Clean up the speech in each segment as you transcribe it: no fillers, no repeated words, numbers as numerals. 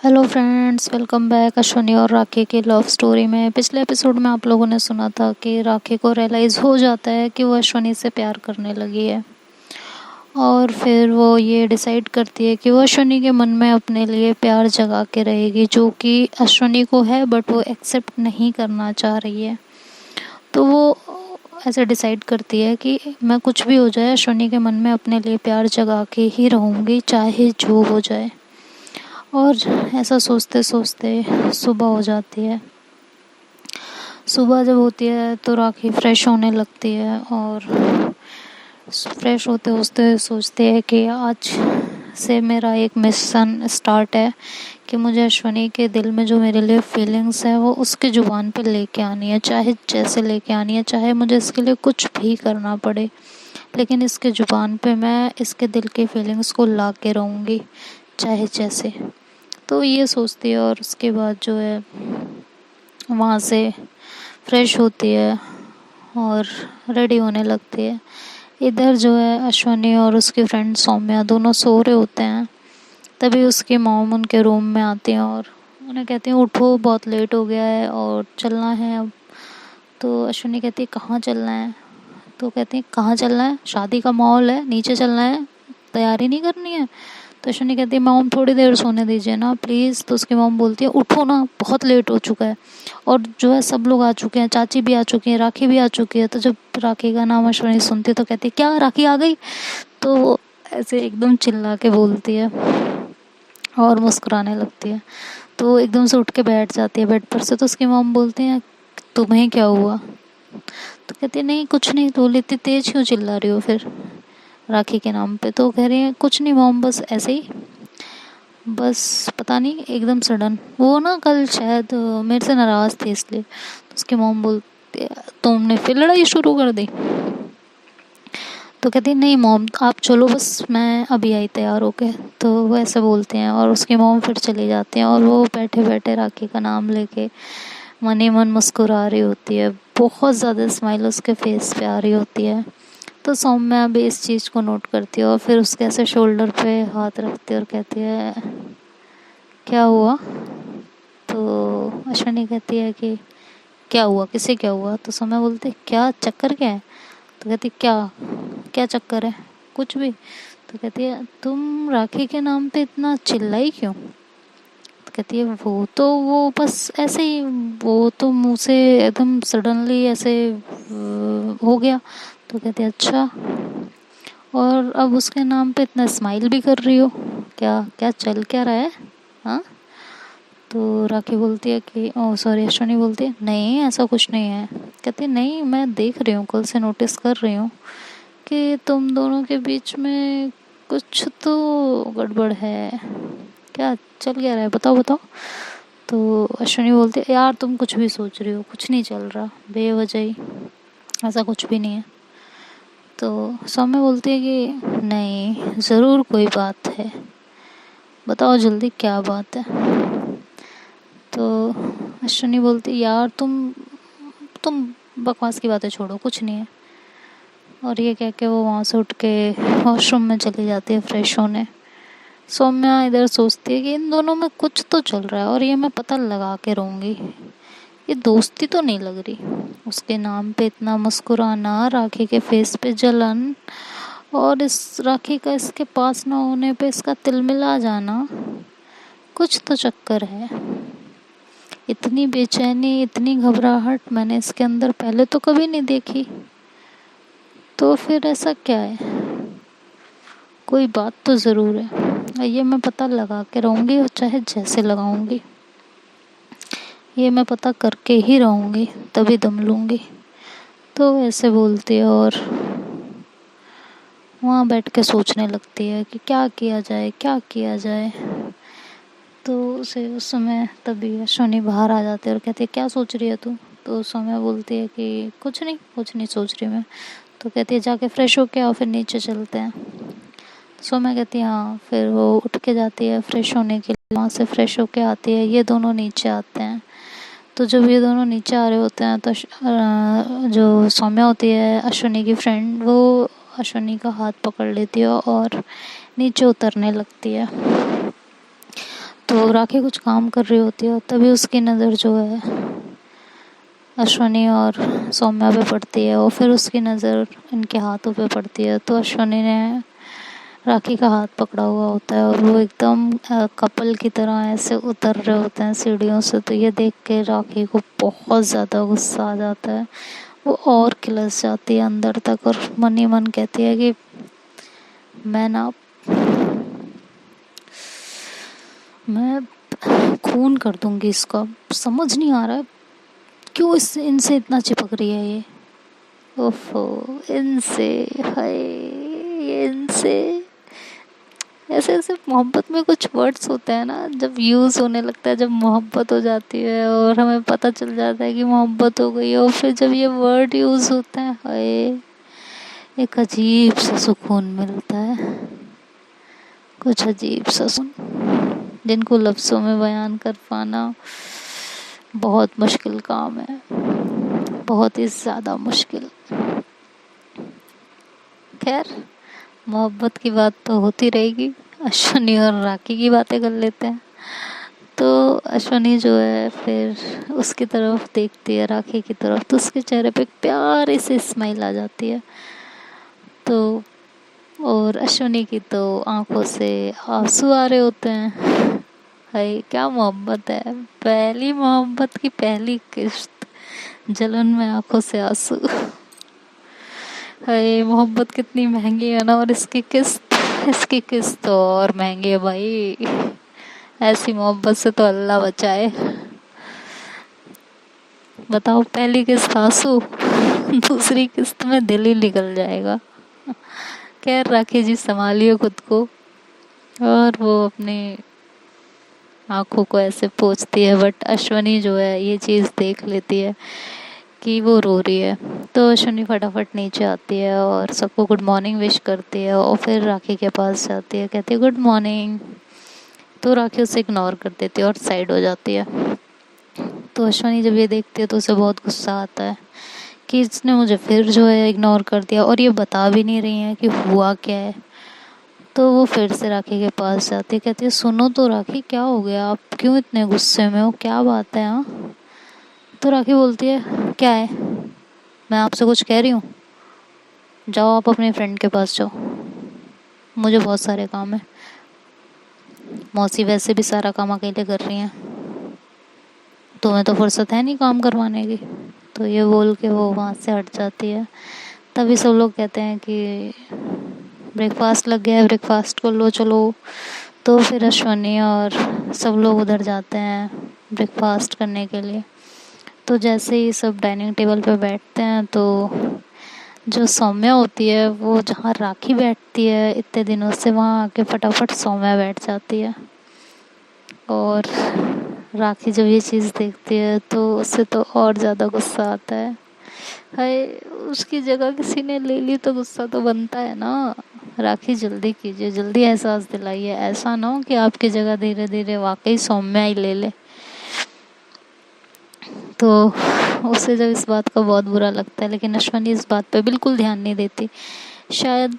Hello friends, welcome back Ashwani और राखी की love story में। पिछले एपिसोड में आप लोगों ने सुना था कि राखी को रियलाइज़ हो जाता है कि वो अश्वनी से प्यार करने लगी है और फिर वो ये डिसाइड करती है कि वो अश्वनी के मन में अपने लिए प्यार जगा के रहेगी, जो कि अश्वनी को है बट वो एक्सेप्ट नहीं करना चाह रही है। तो वो ऐसे डिसाइड करती है कि मैं कुछ भी हो जाए अश्वनी के मन में अपने लिए प्यार जगा के ही रहूँगी, चाहे जो हो जाए। और ऐसा सोचते सोचते सुबह हो जाती है। सुबह जब होती है तो राखी फ्रेश होने लगती है और फ्रेश होते होते सोचती है कि आज से मेरा एक मिशन स्टार्ट है कि मुझे अश्वनी के दिल में जो मेरे लिए फीलिंग्स है वो उसके ज़ुबान पे लेके आनी है, चाहे जैसे लेके आनी है, चाहे मुझे इसके लिए कुछ भी करना पड़े, लेकिन इसके ज़ुबान पे मैं इसके दिल की फीलिंग्स को ला के रहूँगी, चाहे जैसे। तो ये सोचती है और उसके बाद जो है वहाँ से फ्रेश होती है और रेडी होने लगती है। इधर जो है अश्वनी और उसकी फ्रेंड सौम्या दोनों सो रहे होते हैं। तभी उसकी मॉम उनके रूम में आती हैं और उन्हें कहती हैं उठो, बहुत लेट हो गया है और चलना है अब। तो अश्वनी कहती है कहाँ चलना है? तो कहती हैं कहाँ चलना है, शादी का माहौल है, नीचे चलना है, तैयारी नहीं करनी है? तो अश्वनी कहती है मॉम थोड़ी देर सोने दीजिए ना प्लीज़। तो उसकी मॉम बोलती है उठो ना, बहुत लेट हो चुका है और जो है सब लोग आ चुके हैं, चाची भी आ चुकी है, राखी भी आ चुकी है। तो जब राखी का नाम अश्वनी सुनती है तो कहती है क्या राखी आ गई? तो वो ऐसे एकदम चिल्ला के बोलती है और मुस्कुराने लगती है। तो वो एकदम से उठ के बैठ जाती है बेड पर से। तो उसकी मॉम बोलती हैं तुम्हें क्या हुआ? तो कहती है नहीं कुछ नहीं। तो बोली इतनी तेज क्यों चिल्ला रही हो फिर राखी के नाम पे? तो कह रही है कुछ नहीं मॉम, बस ऐसे ही, बस पता नहीं एकदम सडन वो ना कल शायद मेरे से नाराज़ थी इसलिए। तो उसकी मॉम बोलती है तुमने फिर लड़ाई शुरू कर दी? तो कहती है नहीं मॉम आप चलो, बस मैं अभी आई तैयार होके। तो वो ऐसे बोलते हैं और उसकी मॉम फिर चली जाती हैं और वो बैठे बैठे राखी का नाम लेके मन ही मन मुस्कुरा रही होती है। बहुत ज़्यादा स्माइल उसके फेस पे आ रही होती है। तो सौम्या भी इस चीज़ को नोट करती है और फिर उसके ऐसे शोल्डर पे हाथ रखती है और कहती है क्या हुआ? तो अश्वनी कहती है कि क्या हुआ, किसे क्या हुआ? तो सौम्या बोलती है क्या चक्कर क्या है? तो कहती क्या क्या चक्कर है? कुछ भी। तो कहती है तुम राखी के नाम पे इतना चिल्लाई क्यों? तो कहती है वो बस ऐसे ही, वो तो मुँह से एकदम सडनली ऐसे हो गया। तो कहती है अच्छा, और अब उसके नाम पे इतना स्माइल भी कर रही हो, क्या क्या चल क्या रहा है? हाँ? तो राखी बोलती है कि ओ सॉरी, अश्वनी बोलती है नहीं ऐसा कुछ नहीं है। कहती है नहीं मैं देख रही हूँ, कल से नोटिस कर रही हूँ कि तुम दोनों के बीच में कुछ तो गड़बड़ है, क्या चल क्या रहा है, बताओ बताओ। तो अश्वनी बोलती है यार तुम कुछ भी सोच रही हो, कुछ नहीं चल रहा बेवजह ही, ऐसा कुछ भी नहीं है। तो सौम्या बोलती है कि नहीं ज़रूर कोई बात है, बताओ जल्दी क्या बात है। तो अश्वनी बोलती यार तुम बकवास की बातें छोड़ो, कुछ नहीं है। और ये कह के वो वहाँ से उठ के वॉशरूम में चली जाती है फ्रेश होने। सौम्या इधर सोचती है कि इन दोनों में कुछ तो चल रहा है और ये मैं पता लगा के रहूँगी, ये दोस्ती तो नहीं लग रही। उसके नाम पे इतना मुस्कुराना, राखी के फेस पे जलन और इस राखी का इसके पास ना होने पे इसका तिलमिला जाना, कुछ तो चक्कर है। इतनी बेचैनी, इतनी घबराहट मैंने इसके अंदर पहले तो कभी नहीं देखी। तो फिर ऐसा क्या है, कोई बात तो ज़रूर है, ये मैं पता लगा के रहूँगी और चाहे जैसे लगाऊँगी, ये मैं पता करके ही रहूँगी, तभी दम लूँगी। तो ऐसे बोलती है और वहाँ बैठ के सोचने लगती है कि क्या किया जाए, क्या किया जाए। तो उसे उस समय तभी अश्वनी बाहर आ जाती है और कहती है क्या सोच रही है तू? तो सौम्या बोलती है कि कुछ नहीं सोच रही मैं। तो कहती है जाके फ्रेश होके आओ, फिर नीचे चलते हैं। सौम्या कहती है हाँ। फिर वो उठ के जाती है फ्रेश होने के लिए, वहाँ से फ्रेश होके आती है। ये दोनों नीचे आते हैं। तो जब ये दोनों नीचे आ रहे होते हैं तो जो सौम्या होती है अश्वनी की फ्रेंड, वो अश्वनी का हाथ पकड़ लेती है और नीचे उतरने लगती है। तो राखी कुछ काम कर रही होती है और तभी उसकी नज़र जो है अश्वनी और सौम्या पे पड़ती है और फिर उसकी नज़र इनके हाथों पे पड़ती है। तो अश्वनी ने राखी का हाथ पकड़ा हुआ होता है और वो एकदम कपल की तरह ऐसे उतर रहे होते हैं सीढ़ियों से। तो ये देख के राखी को बहुत ज़्यादा गुस्सा आ जाता है, वो और किलस जाती है अंदर तक और मन ही मन कहती है कि मैं खून कर दूंगी इसका। समझ नहीं आ रहा है क्यों इनसे इतना चिपक रही है ये। ओफो, इनसे, हाय, ये इनसे। ऐसे ऐसे मोहब्बत में कुछ वर्ड्स होते हैं ना, जब यूज़ होने लगता है, जब मोहब्बत हो जाती है और हमें पता चल जाता है कि मोहब्बत हो गई है, और फिर जब ये वर्ड यूज़ होते हैं, हाय, एक अजीब सा सुकून मिलता है, कुछ अजीब सा सुकून जिनको लफ्ज़ों में बयान कर पाना बहुत मुश्किल काम है, बहुत ही ज़्यादा मुश्किल। खैर, मोहब्बत की बात तो होती रहेगी, अश्वनी और राखी की बातें कर लेते हैं। तो अश्वनी जो है फिर उसकी तरफ देखती है, राखी की तरफ, तो उसके चेहरे पे एक प्यारी सी स्माइल आ जाती है। तो और अश्वनी की तो आंखों से आंसू आ रहे होते हैं। हाय, क्या मोहब्बत है, पहली मोहब्बत की पहली किस्त, जलन में आंखों से आंसू। हाय, मोहब्बत कितनी महंगी है ना, और इसकी किस्त तो और महंगी है भाई। ऐसी मोहब्बत से तो अल्लाह बचाए। बताओ, पहली किस्त आंसू, दूसरी किस्त में दिल ही निकल जाएगा। खैर, राखी जी संभालिए खुद को। और वो अपनी आंखों को ऐसे पोंछती है, बट अश्वनी जो है ये चीज़ देख लेती है कि वो रो रही है। तो अश्वनी फटाफट नीचे आती है और सबको गुड मॉर्निंग विश करती है और फिर राखी के पास जाती है, कहती है गुड मॉर्निंग। तो राखी उसे इग्नोर कर देती है और साइड हो जाती है। तो अश्वनी जब ये देखती है तो उसे बहुत गुस्सा आता है कि इसने मुझे फिर जो है इग्नोर कर दिया और ये बता भी नहीं रही है कि हुआ क्या है। तो वो फिर से राखी के पास जाती है, कहती है सुनो तो राखी, क्या हो गया, आप क्यों इतने गुस्से में हो, क्या बात है। हाँ, तो राखी बोलती है क्या है, मैं आपसे कुछ कह रही हूँ, जाओ आप अपने फ्रेंड के पास जाओ, मुझे बहुत सारे काम है, मौसी वैसे भी सारा काम अकेले कर रही हैं, तुम्हें तो फुर्सत है नहीं काम करवाने की। तो ये बोल के वो वहाँ से हट जाती है। तभी सब लोग कहते हैं कि ब्रेकफास्ट लग गया है, ब्रेकफास्ट कर लो चलो। तो फिर अश्वनी और सब लोग उधर जाते हैं ब्रेकफास्ट करने के लिए। तो जैसे ही सब डाइनिंग टेबल पे बैठते हैं तो जो सौम्या होती है वो जहाँ राखी बैठती है इतने दिनों से, वहाँ आके फटाफट सौम्या बैठ जाती है। और राखी जब ये चीज़ देखती है तो उससे तो और ज़्यादा गुस्सा आता है। हाय, उसकी जगह किसी ने ले ली तो गुस्सा तो बनता है ना। राखी जल्दी कीजिए, जल्दी एहसास दिलाइए, ऐसा ना हो कि आपकी जगह धीरे धीरे वाकई सौम्या ही ले ले। तो उसे जब इस बात का बहुत बुरा लगता है, लेकिन अश्वनी इस बात पे बिल्कुल ध्यान नहीं देती। शायद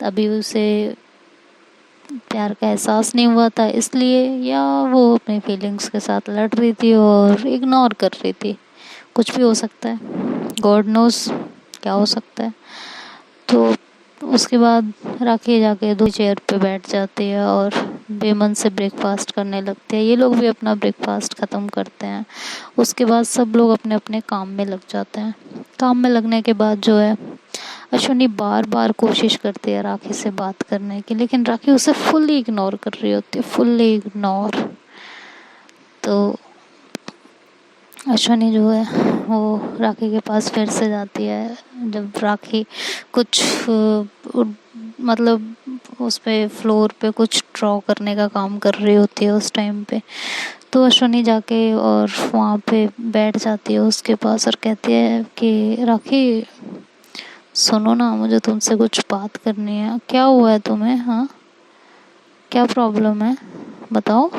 अभी उसे प्यार का एहसास नहीं हुआ था इसलिए, या वो अपनी फीलिंग्स के साथ लड़ रही थी और इग्नोर कर रही थी, कुछ भी हो सकता है, गॉड नोस क्या हो सकता है। तो उसके बाद राखी जाके दो चेयर पे बैठ जाती है और बेमन से ब्रेकफास्ट करने लगते हैं। ये लोग भी अपना ब्रेकफास्ट ख़त्म करते हैं। उसके बाद सब लोग अपने अपने काम में लग जाते हैं। काम में लगने के बाद जो है अश्वनी बार बार कोशिश करती है राखी से बात करने की, लेकिन राखी उसे फुल्ली इग्नोर कर रही होती है, फुल्ली इग्नोर। तो अश्वनी जो है वो राखी के पास फिर से जाती है। जब राखी कुछ मतलब उस पे फ्लोर पे कुछ ड्रॉ करने का काम कर रही होती है उस टाइम पे, तो अश्वनी जाके और वहाँ पे बैठ जाती है उसके पास और कहती है कि राखी सुनो ना, मुझे तुमसे कुछ बात करनी है। क्या हुआ है तुम्हें, हाँ, क्या प्रॉब्लम है, बताओ,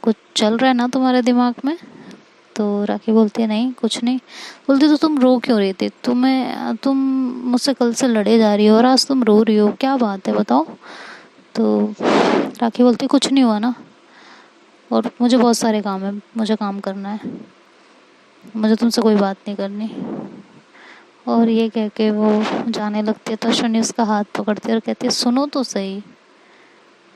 कुछ चल रहा है ना तुम्हारे दिमाग में। तो राखी बोलती है नहीं कुछ नहीं। बोलती तो तुम रो क्यों रही थी, तुम मुझसे कल से लड़े जा रही हो और आज तुम रो रही हो, क्या बात है बताओ। तो राखी बोलती कुछ नहीं हुआ ना। और मुझे बहुत सारे काम है, मुझे काम करना है, मुझे तुमसे कोई बात नहीं करनी। और ये कह के वो जाने लगती है तो अश्विनी उसका हाथ पकड़ती है और कहती है सुनो तो सही,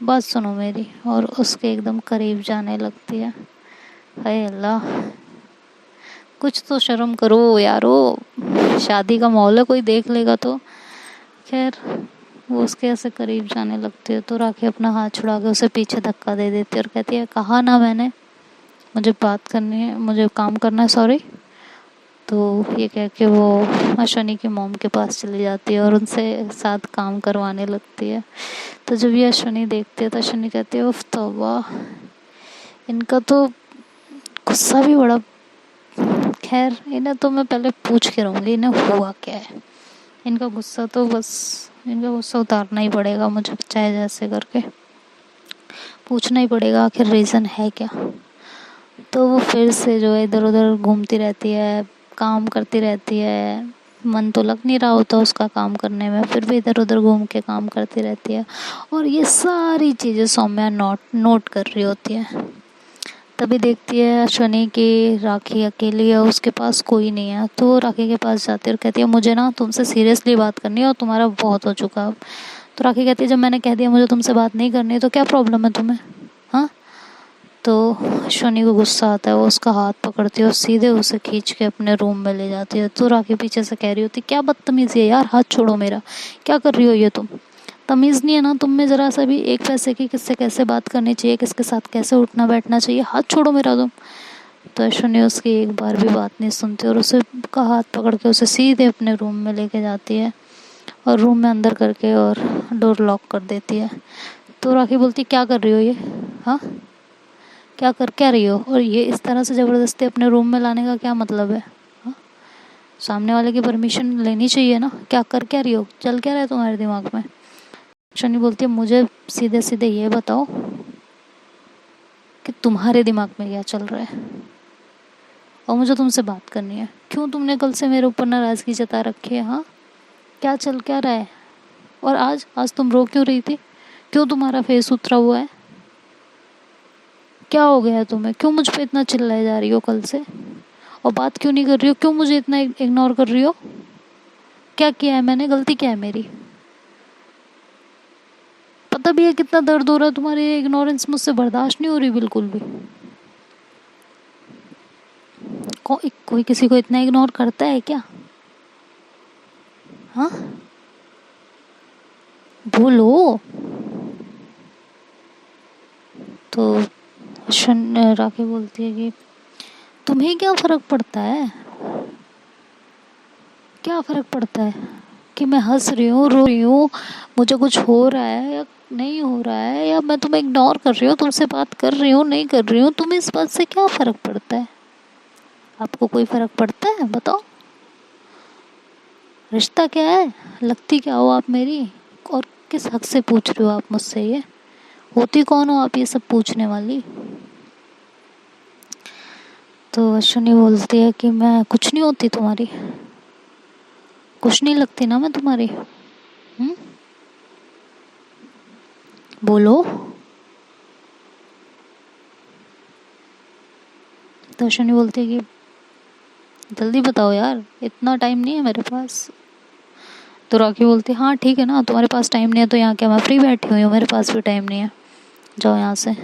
बात सुनो मेरी, और उसके एकदम करीब जाने लगती है। हाय अल्लाह, कुछ तो शर्म करो यारो, शादी का माहौल है, कोई देख लेगा तो। खैर वो उसके ऐसे करीब जाने लगती है तो राखी अपना हाथ छुड़ा के उसे पीछे धक्का दे देती है और कहती है कहा ना मैंने, मुझे बात करनी है, मुझे काम करना है, सॉरी। तो ये कह के वो अश्विनी की मॉम के पास चली जाती है और उनसे साथ काम करवाने लगती है। तो जब ये अश्विनी देखती है तो अश्विनी कहती है उफ तौबा, इनका तो गुस्सा भी बड़ा। खैर इन्हें तो मैं पहले पूछ के रहूँगी इन्हें हुआ क्या है। इनका गुस्सा तो बस, इनका गुस्सा उतारना ही पड़ेगा मुझे, चाहे जैसे करके पूछना ही पड़ेगा आखिर रीज़न है क्या। तो वो फिर से जो है इधर उधर घूमती रहती है, काम करती रहती है, मन तो लग नहीं रहा होता उसका काम करने में, फिर भी इधर उधर घूम के काम करती रहती है। और ये सारी चीज़ें सौम्या नोट कर रही होती है। तभी देखती है अश्विनी की राखी अकेली है, उसके पास कोई नहीं है। तो राखी के पास जाती है और कहती है मुझे ना तुमसे सीरियसली बात करनी है और तुम्हारा बहुत हो चुका है। तो राखी कहती है जब मैंने कह दिया मुझे तुमसे बात नहीं करनी तो क्या प्रॉब्लम है तुम्हें, हाँ। तो अश्विनी को गुस्सा आता है, वो उसका हाथ पकड़ती है और सीधे उसे खींच के अपने रूम में ले जाती है। तो राखी पीछे से कह रही होती क्या बदतमीजी है यार, हाथ छोड़ो मेरा, क्या कर रही हो ये तुम, तमीज़ नहीं है ना तुम में ज़रा सा भी, एक पैसे की किससे कैसे बात करनी चाहिए, किसके साथ कैसे उठना बैठना चाहिए, हाथ छोड़ो मेरा तुम। तो अश्विनी उसकी एक बार भी बात नहीं सुनती और उसे का हाथ पकड़ के उसे सीधे अपने रूम में लेके जाती है और रूम में अंदर करके और डोर लॉक कर देती है। तो राखी बोलती क्या कर रही हो ये, हाँ क्या रही हो, और ये इस तरह से ज़बरदस्ती अपने रूम में लाने का क्या मतलब है, हाँ? सामने वाले की परमिशन लेनी चाहिए ना, क्या कर क्या रही हो, चल क्या रहा है तुम्हारे दिमाग में। शनि बोलती है मुझे सीधे सीधे ये बताओ कि तुम्हारे दिमाग में क्या चल रहा है, और मुझे तुमसे बात करनी है। क्यों तुमने कल से मेरे ऊपर नाराज़गी जता रखी है, हाँ क्या रहा है, और आज आज तुम रो क्यों रही थी, क्यों तुम्हारा फेस उतरा हुआ है, क्या हो गया है तुम्हें, क्यों मुझ पे इतना चिल्लाए जा रही हो कल से, और बात क्यों नहीं कर रही हो, क्यों मुझे इतना इग्नोर कर रही हो, क्या किया है मैंने, गलती क्या है मेरी। पता भी है कितना दर्द हो रहा है, तुम्हारी इग्नोरेंस मुझसे बर्दाश्त नहीं हो रही बिल्कुल भी। कोई किसी को इतना इग्नोर करता है क्या, हाँ बोलो। तो राखी बोलती है कि तुम्हें क्या फर्क पड़ता है, क्या फर्क पड़ता है कि मैं हंस रही हूँ, रो रही हूँ, मुझे कुछ हो रहा है या नहीं हो रहा है, या मैं तुम्हें इग्नोर कर रही हूँ, तुमसे बात कर रही हूँ नहीं कर रही हूँ, तुम्हें इस बात से क्या फर्क पड़ता है, आपको कोई फर्क पड़ता है बताओ। रिश्ता क्या है, लगती क्या हो आप मेरी, और किस हक से पूछ रहे हो आप मुझसे, ये होती कौन हो आप ये सब पूछने वाली। तो अश्विनी बोलती है कि मैं कुछ नहीं होती तुम्हारी, कुछ नहीं लगती ना मैं तुम्हारी, बोलो। तो अश्विनी बोलती है कि जल्दी बताओ यार, इतना टाइम नहीं है मेरे पास। तो राखी बोलती है हाँ ठीक है ना, तुम्हारे पास टाइम नहीं है तो यहाँ क्या, मैं फ्री बैठी हुई हूँ, मेरे पास भी टाइम नहीं है, जाओ यहाँ से।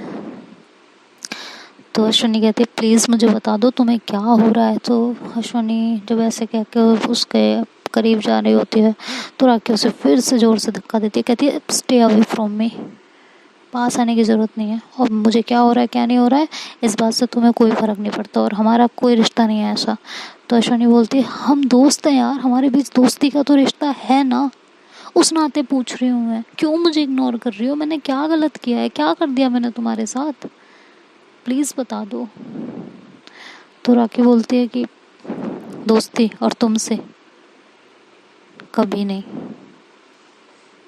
तो अश्विनी कहती है प्लीज़ मुझे बता दो तुम्हें क्या हो रहा है। तो अश्विनी जब ऐसे कह के उसके करीब जा रही होती है तो राखी उसे फिर से ज़ोर से धक्का देती है, कहती है स्टे अवे फ्रॉम मी, पास आने की ज़रूरत नहीं है, और मुझे क्या हो रहा है क्या नहीं हो रहा है इस बात से तुम्हें कोई फ़र्क नहीं पड़ता, और हमारा कोई रिश्ता नहीं है ऐसा। तो अश्विनी बोलती है हम दोस्त हैं यार, हमारे बीच दोस्ती का तो रिश्ता है ना, उस नाते पूछ रही हूँ मैं, क्यों मुझे इग्नोर कर रही हो, मैंने क्या गलत किया है, क्या कर दिया मैंने तुम्हारे साथ, प्लीज़ बता दो। तो राखी बोलती है कि दोस्ती और तुमसे कभी नहीं,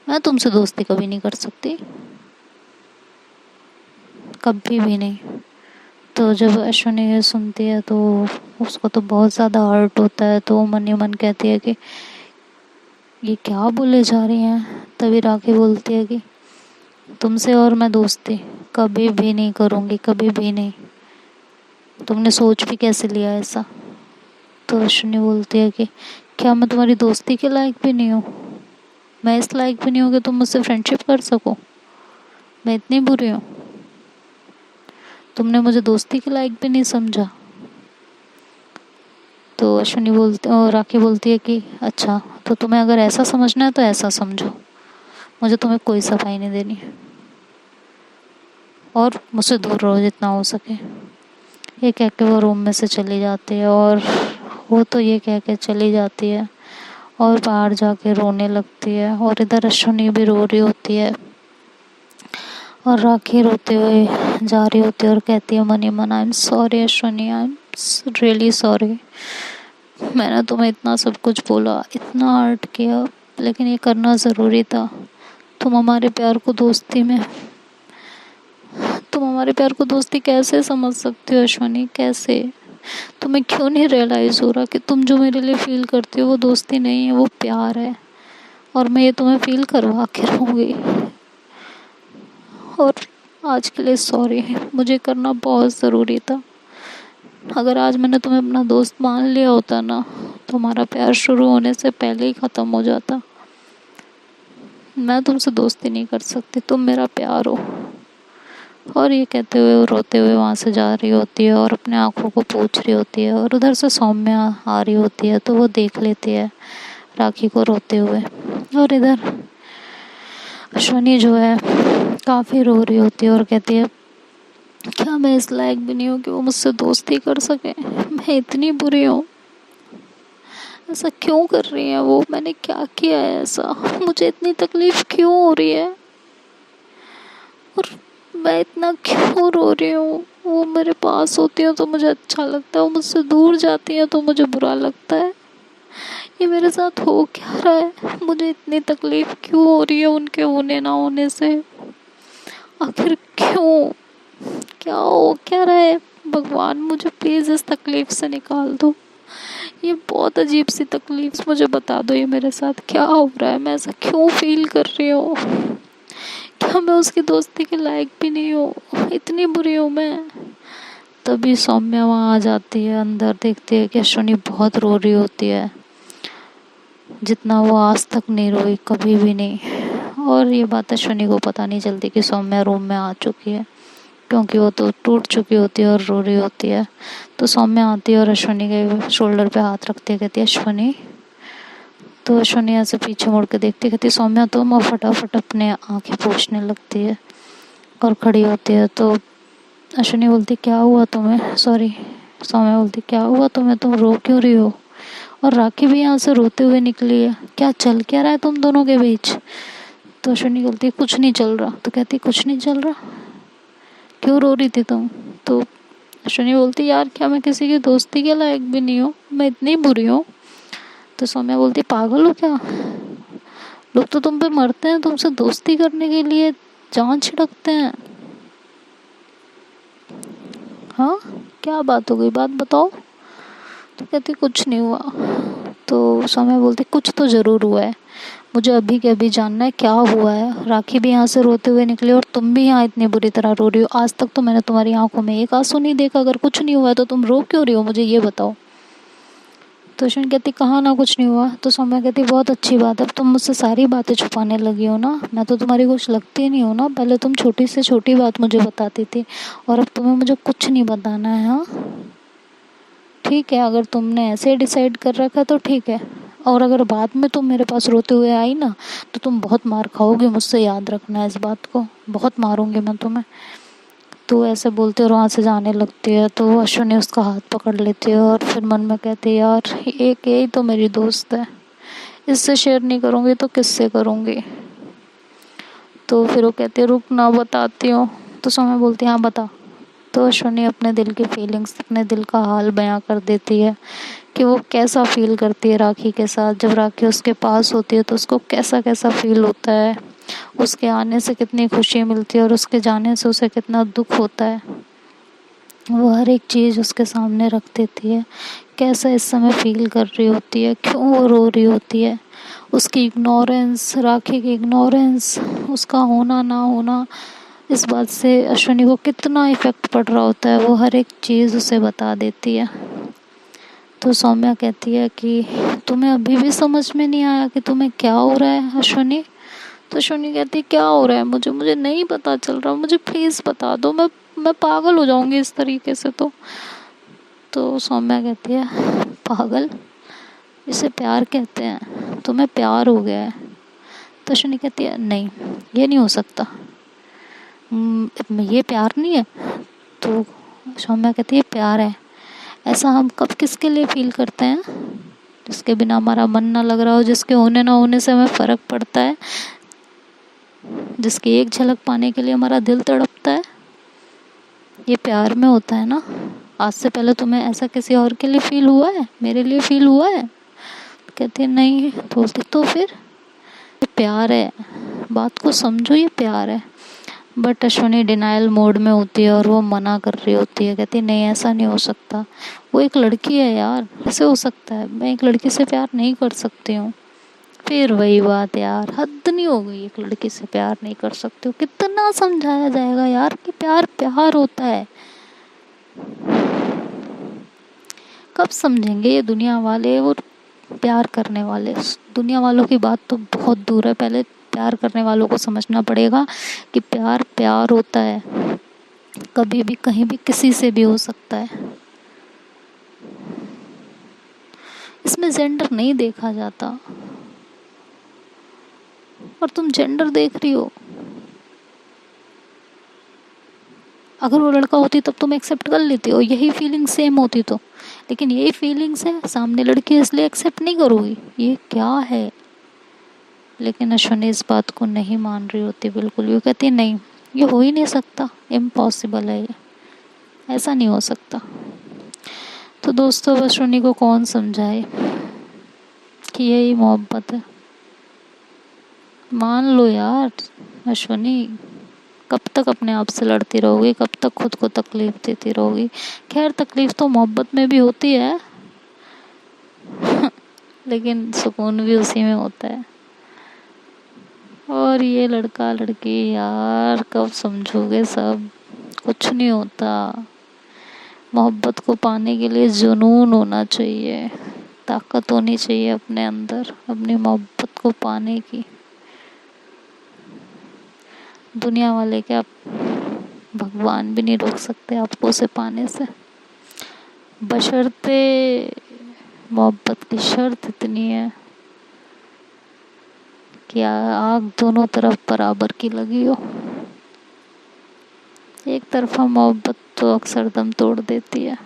मैं तुमसे दोस्ती कभी नहीं कर सकती, कभी भी नहीं। तो जब अश्विनी ये सुनती है तो उसको तो बहुत ज़्यादा हर्ट होता है, तो मन ही मन कहती है कि ये क्या बोले जा रही हैं। तभी राखी बोलती है कि तुमसे और मैं दोस्ती कभी भी नहीं करूँगी, कभी भी नहीं। तुमने सोच भी कैसे लिया ऐसा? तो अश्विनी बोलती है कि क्या मैं तुम्हारी दोस्ती के लायक भी नहीं हूँ? मैं इस लायक भी नहीं हूँ कि तुम मुझसे फ्रेंडशिप कर सको? मैं इतनी बुरी हूँ? तुमने मुझे दोस्ती के लायक भी नहीं समझा? तो अश्विनी बोलती और राखी बोलती है कि अच्छा, तो तुम्हें अगर ऐसा समझना है तो ऐसा समझो, मुझे तुम्हें कोई सफाई नहीं देनी और मुझसे दूर रहो जितना हो सके। ये कह के वो रूम में से चली जाती है और वो तो ये कह के चली जाती है और बाहर जाके रोने लगती है। और इधर अश्विनी भी रो रही होती है और राखी रोते हुए जा रही होती है और कहती है मन ही मन, I am sorry Ashwini, I am really sorry. मैंने तुम्हें इतना सब कुछ बोला, इतना हर्ट किया, लेकिन ये करना ज़रूरी था। तुम हमारे प्यार को दोस्ती में तुम हमारे प्यार को दोस्ती कैसे समझ सकते हो अश्विनी? कैसे? तुम्हें क्यों नहीं रियलाइज़ हो रहा कि तुम जो मेरे लिए फील करती हो वो दोस्ती नहीं है, वो प्यार है। और मैं ये तुम्हें फील करवा के रहूँगी। और आज के लिए सॉरी, मुझे करना बहुत ज़रूरी था। अगर आज मैंने तुम्हें अपना दोस्त मान लिया होता ना, तो हमारा प्यार शुरू होने से पहले ही ख़त्म हो जाता। मैं तुमसे दोस्ती नहीं कर सकती, तुम मेरा प्यार हो। और ये कहते हुए वो रोते हुए वहाँ से जा रही होती है और अपने आँखों को पोंछ रही होती है। और उधर से सौम्या आ रही होती है तो वो देख लेती है राखी को रोते हुए। और इधर अश्विनी जो है काफ़ी रो रही होती है और कहती है क्या मैं इस लायक भी नहीं हूँ कि वो मुझसे दोस्ती कर सके? मैं इतनी बुरी हूँ? ऐसा क्यों कर रही है वो? मैंने क्या किया है ऐसा? मुझे इतनी तकलीफ क्यों हो रही है? और मैं इतना क्यों रो रही हूँ? वो मेरे पास होती है तो मुझे अच्छा लगता है, वो मुझसे दूर जाती है तो मुझे बुरा लगता है। ये मेरे साथ हो क्या रहा है? मुझे इतनी तकलीफ क्यों हो रही है उनके होने ना होने से? आखिर क्यों? क्या हो क्या रहा है? भगवान मुझे प्लीज़ इस तकलीफ से निकाल दो। ये बहुत अजीब सी तकलीफ, मुझे बता दो ये मेरे साथ क्या हो रहा है? मैं ऐसा क्यों फील कर रही हूँ? क्या मैं उसकी दोस्ती के लायक भी नहीं हूँ? इतनी बुरी हूँ मैं? तभी सौम्या वहाँ आ जाती है, अंदर देखती है कि अश्विनी बहुत रो रही होती है, जितना वो आज तक नहीं रोई, कभी भी नहीं। और ये बात अश्विनी को पता नहीं चलती कि सौम्या रूम में आ चुकी है, क्योंकि वो तो टूट चुकी होती है और रो रही होती है। तो सौम्या आती है और अश्विनी के शोल्डर पे हाथ रखती है, कहती है अश्विनी। तो अश्विनी ऐसे पीछे मुड़ के देखती, कहती सौम्या तुम, और फटाफट अपने आँखें पोंछने लगती है और खड़ी होती है। तो अश्विनी बोलती क्या हुआ तुम्हें? सॉरी, सौम्या बोलती क्या हुआ तुम्हें? तुम रो क्यों रही हो? और राखी भी यहाँ से रोते हुए निकली है, क्या चल क्या रहा है तुम दोनों के बीच? तो अश्विनी बोलती कुछ नहीं चल रहा। तो कहती कुछ नहीं चल रहा? क्यों रो रही थी तुम? तो अश्विनी बोलती यार क्या मैं किसी की दोस्ती के लायक भी नहीं हूँ? मैं इतनी बुरी हूँ? तो सौम्या बोलती पागल हो क्या? लोग तो तुम पे मरते हैं, तुमसे दोस्ती करने के लिए जान छिड़कते हैं। हाँ, क्या बात हो गई, बात बताओ। तो कहती कुछ नहीं हुआ। तो सौम्या बोलती कुछ तो ज़रूर हुआ है, मुझे अभी के अभी जानना है क्या हुआ है। राखी भी यहाँ से रोते हुए निकली और तुम भी यहाँ इतनी बुरी तरह रो रही हो। आज तक तो मैंने तुम्हारी आंखों में एक आंसू नहीं देखा। अगर कुछ नहीं हुआ है तो तुम रो क्यों रही हो, मुझे ये बताओ। तो अश्विनी कहती कहाँ ना कुछ नहीं हुआ। तो सौम्या कहती बहुत अच्छी बात है, अब तुम मुझसे सारी बातें छुपाने लगी हो ना। मैं तो तुम्हारी कुछ लगती नहीं हो ना। पहले तुम छोटी से छोटी बात मुझे बताती थी और अब तुम्हें मुझे कुछ नहीं बताना है। हाँ ठीक है, अगर तुमने ऐसे डिसाइड कर रखा तो ठीक है। और अगर बाद में तुम मेरे पास रोते हुए आई ना तो तुम बहुत मार खाओगे मुझसे, याद रखना इस बात को, बहुत मारूंगी मैं तुम्हें। तो ऐसे बोलते और वहाँ से जाने लगती है। तो अश्विनी उसका हाथ पकड़ लेती है और फिर मन में कहती है यार एक यही तो मेरी दोस्त है, इससे शेयर नहीं करूँगी तो किससे करूँगी। तो फिर वो कहती है रुक ना बताती हूँ। तो सौम्या बोलती है हाँ बता। तो अश्विनी अपने दिल की फीलिंग्स, अपने दिल का हाल बयां कर देती है कि वो कैसा फील करती है राखी के साथ। जब राखी उसके पास होती है तो उसको कैसा कैसा फील होता है, उसके आने से कितनी खुशी मिलती है और उसके जाने से उसे कितना दुख होता है। वो हर एक चीज़ उसके सामने रख देती है, कैसा इस समय फील कर रही होती है, क्यों वो रो रही होती है। उसकी इग्नोरेंस, राखी की इग्नोरेंस, उसका होना ना होना, इस बात से अश्विनी को कितना इफ़ेक्ट पड़ रहा होता है, वो हर एक चीज़ उसे बता देती है। तो सौम्या कहती है कि तुम्हें अभी भी समझ में नहीं आया कि तुम्हें क्या हो रहा है अश्विनी। तो अश्विनी कहती है क्या हो रहा है मुझे नहीं पता चल रहा, मुझे प्लीज़ बता दो, मैं पागल हो जाऊंगी इस तरीके से। तो सौम्या कहती है पागल, इसे प्यार कहते हैं, तुम्हें प्यार हो गया है। तो अश्विनी कहती है नहीं, ये नहीं हो सकता, ये प्यार नहीं है। तो सौम्या कहती है प्यार है। ऐसा हम कब किसके लिए फील करते हैं? जिसके बिना हमारा मन ना लग रहा हो, जिसके होने ना होने से हमें फ़र्क पड़ता है, जिसकी एक झलक पाने के लिए हमारा दिल तड़पता है। ये प्यार में होता है ना। आज से पहले तुम्हें ऐसा किसी और के लिए फील हुआ है? मेरे लिए फील हुआ है? कहती है नहीं। तो बोलती तो फिर ये प्यार है, बात को समझो, ये प्यार है। बट अश्विनी डिनाइल मोड में होती है और वो मना कर रही होती है, कहती नहीं ऐसा नहीं हो सकता, वो एक लड़की है यार, कैसे हो सकता है, मैं एक लड़की से प्यार नहीं कर सकती हूँ। फिर वही बात यार, हद नहीं हो गई, एक लड़की से प्यार नहीं कर सकते हो, कितना समझाया जाएगा यार कि प्यार प्यार होता है। कब समझेंगे ये दुनिया वाले और प्यार करने वाले। दुनिया वालों की बात तो बहुत दूर है, पहले प्यार करने वालों को समझना पड़ेगा कि प्यार प्यार होता है, कभी भी कहीं भी किसी से भी हो सकता है। इसमें जेंडर नहीं देखा जाता, और तुम जेंडर देख रही हो। अगर वो लड़का होती तब तुम एक्सेप्ट कर लेती हो, यही फीलिंग सेम होती तो। लेकिन यही फीलिंग्स है, सामने लड़की इसलिए एक्सेप्ट नहीं करोगी, ये क्या है। लेकिन अश्विनी इस बात को नहीं मान रही होती बिल्कुल भी। वो कहती नहीं, ये हो ही नहीं सकता, इम्पॉसिबल है, ये ऐसा नहीं हो सकता। तो दोस्तों अब अश्विनी को कौन समझाए कि यही मोहब्बत है। मान लो यार अश्विनी, कब तक अपने आप से लड़ती रहोगी, कब तक खुद को तकलीफ देती रहोगी। खैर तकलीफ तो मोहब्बत में भी होती है लेकिन सुकून भी उसी में होता है। और ये लड़का लड़की यार कब समझोगे, सब कुछ नहीं होता। मोहब्बत को पाने के लिए जुनून होना चाहिए, ताकत होनी चाहिए अपने अंदर अपनी मोहब्बत को पाने की। दुनिया वाले क्या, भगवान भी नहीं रोक सकते आपको उसे पाने से, बशर्ते मोहब्बत की शर्त इतनी है कि आग दोनों तरफ बराबर की लगी हो। एक तरफा मोहब्बत तो अक्सर दम तोड़ देती है,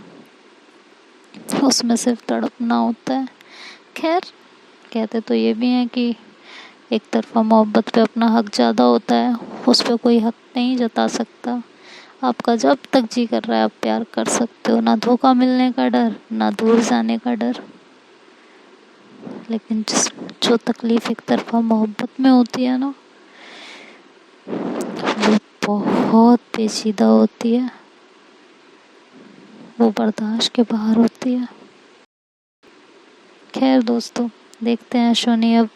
उसमें सिर्फ तड़पना होता है। खैर कहते तो ये भी हैं कि एक तरफा मोहब्बत पे अपना हक ज़्यादा होता है, उस पर कोई हक नहीं जता सकता। आपका जब तक जी कर रहा है आप प्यार कर सकते हो, ना धोखा मिलने का डर, ना दूर जाने का डर। लेकिन जो तकलीफ एक तरफा मोहब्बत में होती है ना, वो बहुत पेचीदा होती है, वो बर्दाश्त के बाहर होती है। खैर दोस्तों, देखते हैं अश्विनी अब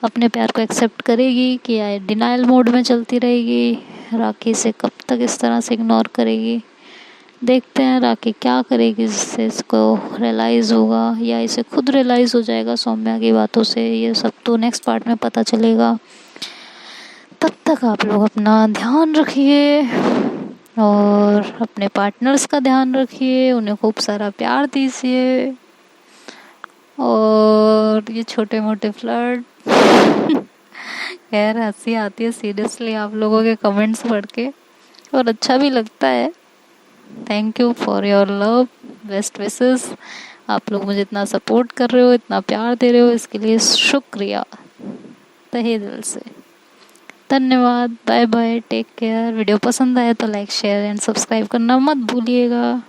अपने प्यार को एक्सेप्ट करेगी कि या डिनाइल मोड में चलती रहेगी, राखी से कब तक इस तरह से इग्नोर करेगी। देखते हैं राखी क्या करेगी जिससे इसको रियलाइज़ होगा, या इसे खुद रियलाइज़ हो जाएगा सौम्या की बातों से। ये सब तो नेक्स्ट पार्ट में पता चलेगा। तब तक आप लोग अपना ध्यान रखिए और अपने पार्टनर्स का ध्यान रखिए, उन्हें खूब सारा प्यार दीजिए। और ये छोटे मोटे फ्लर्ट खैर हंसी आती है सीरियसली आप लोगों के कमेंट्स पढ़ के, और अच्छा भी लगता है। Thank you for your love, best wishes. आप लोग मुझे इतना सपोर्ट कर रहे हो, इतना प्यार दे रहे हो, इसके लिए शुक्रिया तहे दिल से। धन्यवाद, bye bye, take care. Video पसंद आया तो लाइक शेयर एंड सब्सक्राइब करना मत भूलिएगा।